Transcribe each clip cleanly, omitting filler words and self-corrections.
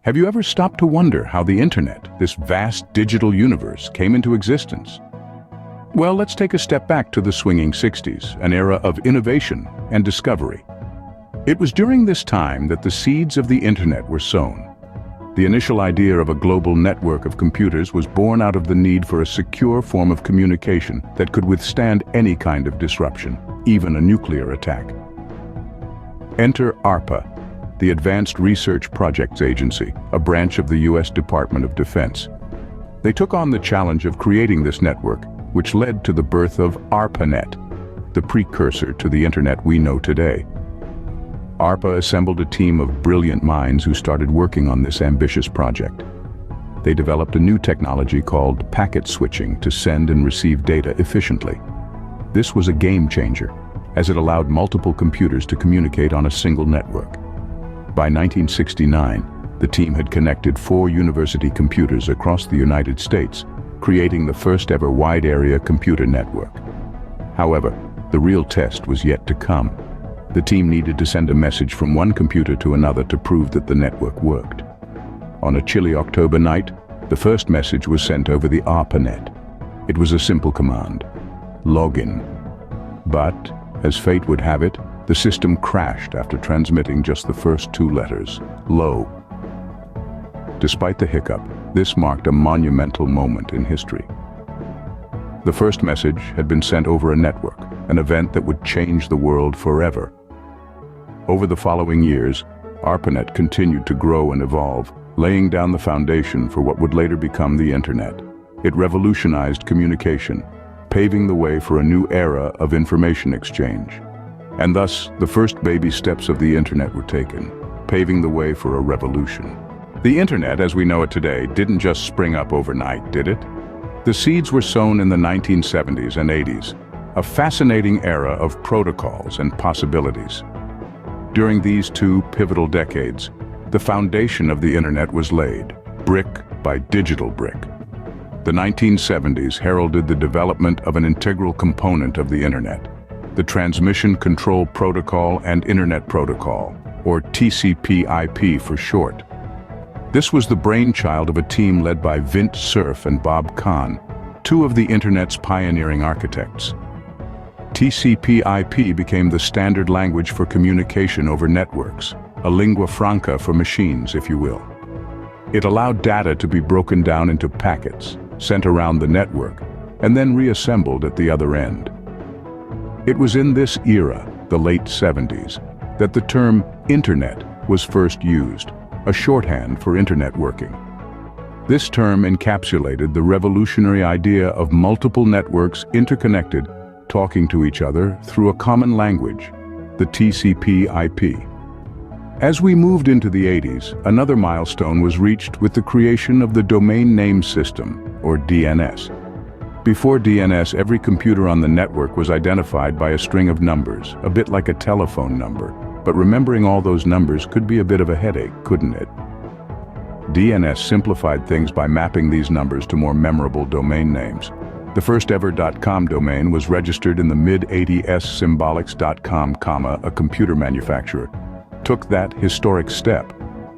Have you ever stopped to wonder how the internet, this vast digital universe, came into existence? Well, let's take a step back to the swinging 60s, an era of innovation and discovery. It was during this time that the seeds of the internet were sown. The initial idea of a global network of computers was born out of the need for a secure form of communication that could withstand any kind of disruption, even a nuclear attack. Enter ARPA, the Advanced Research Projects Agency, a branch of the U.S. Department of Defense. They took on the challenge of creating this network, which led to the birth of ARPANET, the precursor to the internet we know today. ARPA assembled a team of brilliant minds who started working on this ambitious project. They developed a new technology called packet switching to send and receive data efficiently. This was a game changer, as it allowed multiple computers to communicate on a single network. By 1969, the team had connected 4 university computers across the United States, creating the first ever wide-area computer network. However, the real test was yet to come. The team needed to send a message from one computer to another to prove that the network worked. On a chilly October night, the first message was sent over the ARPANET. It was a simple command: login. But, as fate would have it, the system crashed after transmitting just the first 2 letters, low. Despite the hiccup, this marked a monumental moment in history. The first message had been sent over a network, an event that would change the world forever. Over the following years, ARPANET continued to grow and evolve, laying down the foundation for what would later become the internet. It revolutionized communication, paving the way for a new era of information exchange. And thus, the first baby steps of the internet were taken, paving the way for a revolution. The internet, as we know it today, didn't just spring up overnight, did it? The seeds were sown in the 1970s and 80s, a fascinating era of protocols and possibilities. During these 2 pivotal decades, the foundation of the internet was laid, brick by digital brick. The 1970s heralded the development of an integral component of the internet, the Transmission Control Protocol and Internet Protocol, or TCP/IP for short. This was the brainchild of a team led by Vint Cerf and Bob Kahn, 2 of the internet's pioneering architects. TCP/IP became the standard language for communication over networks, a lingua franca for machines, if you will. It allowed data to be broken down into packets, sent around the network, and then reassembled at the other end. It was in this era, the late 70s, that the term internet was first used, a shorthand for internet working. This term encapsulated the revolutionary idea of multiple networks interconnected, talking to each other through a common language, the TCP/IP. As we moved into the 80s, another milestone was reached with the creation of the Domain Name System, or DNS. Before DNS, every computer on the network was identified by a string of numbers, a bit like a telephone number. But remembering all those numbers could be a bit of a headache, couldn't it? DNS simplified things by mapping these numbers to more memorable domain names. The first ever .com domain was registered in the mid-80s. Symbolics.com, a computer manufacturer, took that historic step.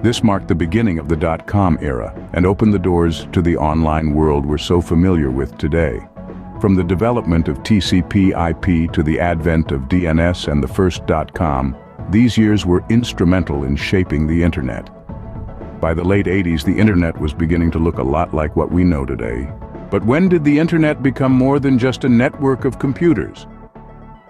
This marked the beginning of the .com era and opened the doors to the online world we're so familiar with today. From the development of TCP/IP to the advent of DNS and the first .com, these years were instrumental in shaping the internet. By the late 80s, the internet was beginning to look a lot like what we know today. But when did the internet become more than just a network of computers?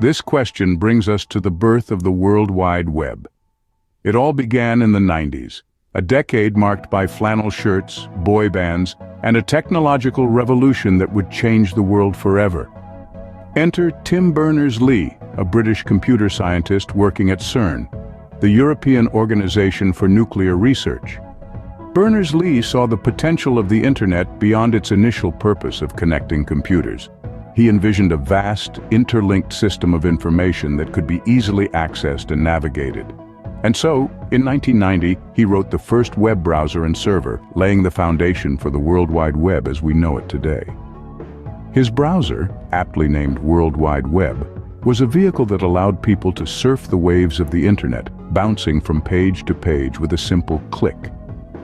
This question brings us to the birth of the World Wide Web. It all began in the 90s, a decade marked by flannel shirts, boy bands, and a technological revolution that would change the world forever. Enter Tim Berners-Lee, a British computer scientist working at CERN, the European Organization for Nuclear Research. Berners-Lee saw the potential of the internet beyond its initial purpose of connecting computers. He envisioned a vast, interlinked system of information that could be easily accessed and navigated. And so, in 1990, he wrote the first web browser and server, laying the foundation for the World Wide Web as we know it today. His browser, aptly named World Wide Web, was a vehicle that allowed people to surf the waves of the internet, bouncing from page to page with a simple click.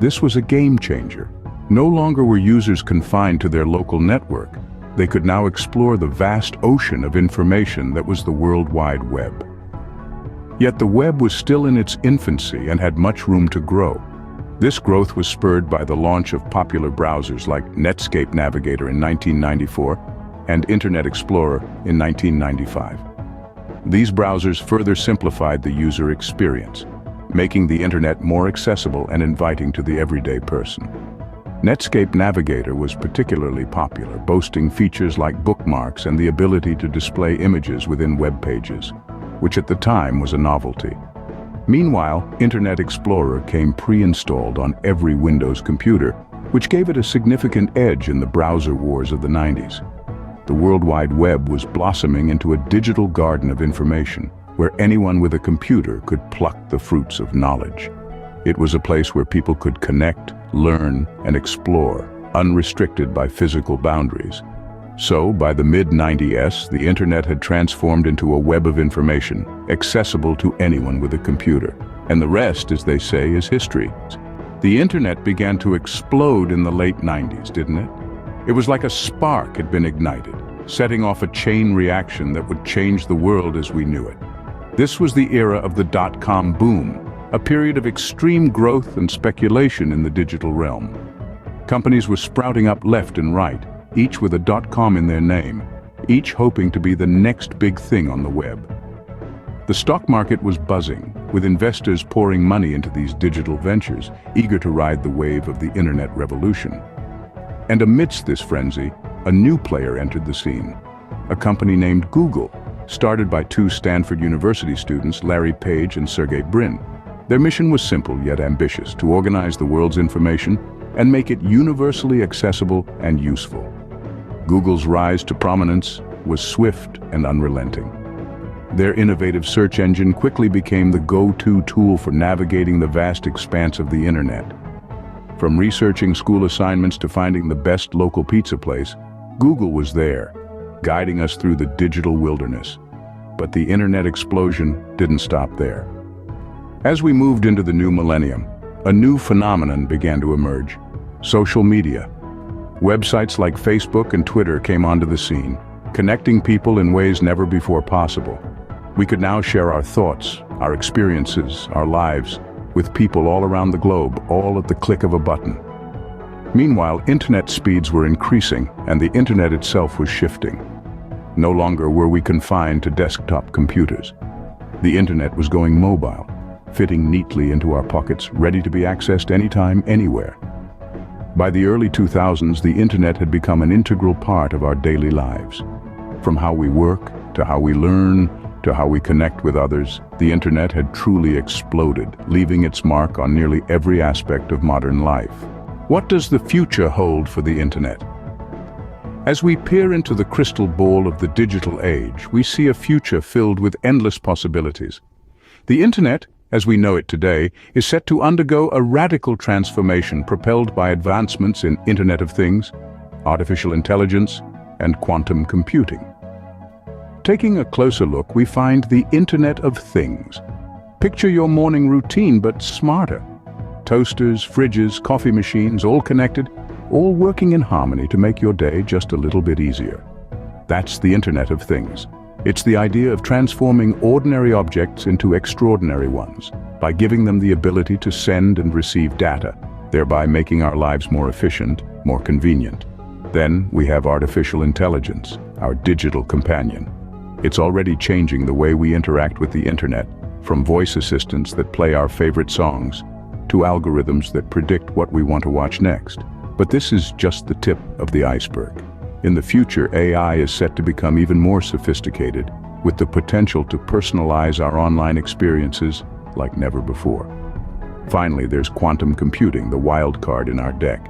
This was a game changer. No longer were users confined to their local network. They could now explore the vast ocean of information that was the World Wide Web. Yet the web was still in its infancy and had much room to grow. This growth was spurred by the launch of popular browsers like Netscape Navigator in 1994 and Internet Explorer in 1995. These browsers further simplified the user experience, making the internet more accessible and inviting to the everyday person. Netscape Navigator was particularly popular, boasting features like bookmarks and the ability to display images within web pages, which at the time was a novelty. Meanwhile, Internet Explorer came pre-installed on every Windows computer, which gave it a significant edge in the browser wars of the 90s. The World Wide Web was blossoming into a digital garden of information, where anyone with a computer could pluck the fruits of knowledge. It was a place where people could connect, learn, and explore, unrestricted by physical boundaries. So, by the mid-90s, the internet had transformed into a web of information, accessible to anyone with a computer. And the rest, as they say, is history. The internet began to explode in the late 90s, didn't it? It was like a spark had been ignited, setting off a chain reaction that would change the world as we knew it. This was the era of the dot-com boom, a period of extreme growth and speculation in the digital realm. Companies were sprouting up left and right, each with a .com in their name, each hoping to be the next big thing on the web. The stock market was buzzing, with investors pouring money into these digital ventures, eager to ride the wave of the internet revolution. And amidst this frenzy, a new player entered the scene, a company named Google, started by two Stanford University students, Larry Page and Sergey Brin. Their mission was simple yet ambitious: to organize the world's information and make it universally accessible and useful. Google's rise to prominence was swift and unrelenting. Their innovative search engine quickly became the go-to tool for navigating the vast expanse of the internet. From researching school assignments to finding the best local pizza place, Google was there, guiding us through the digital wilderness. But the internet explosion didn't stop there. As we moved into the new millennium, a new phenomenon began to emerge: social media. Websites like Facebook and Twitter came onto the scene, connecting people in ways never before possible. We could now share our thoughts, our experiences, our lives, with people all around the globe, all at the click of a button. Meanwhile, internet speeds were increasing, and the internet itself was shifting. No longer were we confined to desktop computers. The internet was going mobile, fitting neatly into our pockets, ready to be accessed anytime, anywhere. By the early 2000s, the internet had become an integral part of our daily lives. From how we work, to how we learn, to how we connect with others, the internet had truly exploded, leaving its mark on nearly every aspect of modern life. What does the future hold for the internet? As we peer into the crystal ball of the digital age, we see a future filled with endless possibilities. The internet, as we know it today, is set to undergo a radical transformation propelled by advancements in Internet of Things, artificial intelligence, and quantum computing. Taking a closer look, we find the Internet of Things. Picture your morning routine, but smarter. Toasters, fridges, coffee machines, all connected, all working in harmony to make your day just a little bit easier. That's the Internet of Things. It's the idea of transforming ordinary objects into extraordinary ones, by giving them the ability to send and receive data, thereby making our lives more efficient, more convenient. Then we have artificial intelligence, our digital companion. It's already changing the way we interact with the internet, from voice assistants that play our favorite songs, to algorithms that predict what we want to watch next. But this is just the tip of the iceberg. In the future, AI is set to become even more sophisticated, with the potential to personalize our online experiences like never before. Finally, there's quantum computing, the wild card in our deck.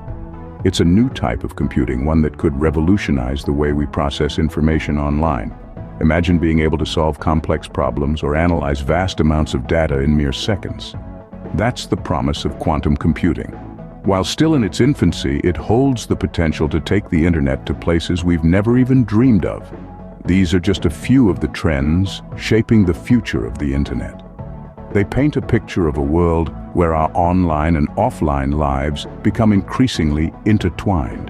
It's a new type of computing, one that could revolutionize the way we process information online. Imagine being able to solve complex problems or analyze vast amounts of data in mere seconds. That's the promise of quantum computing. While still in its infancy, it holds the potential to take the internet to places we've never even dreamed of. These are just a few of the trends shaping the future of the internet. They paint a picture of a world where our online and offline lives become increasingly intertwined,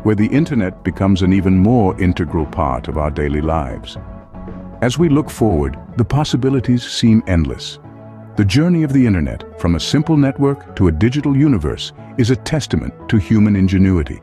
where the internet becomes an even more integral part of our daily lives. As we look forward, the possibilities seem endless. The journey of the internet, from a simple network to a digital universe, is a testament to human ingenuity.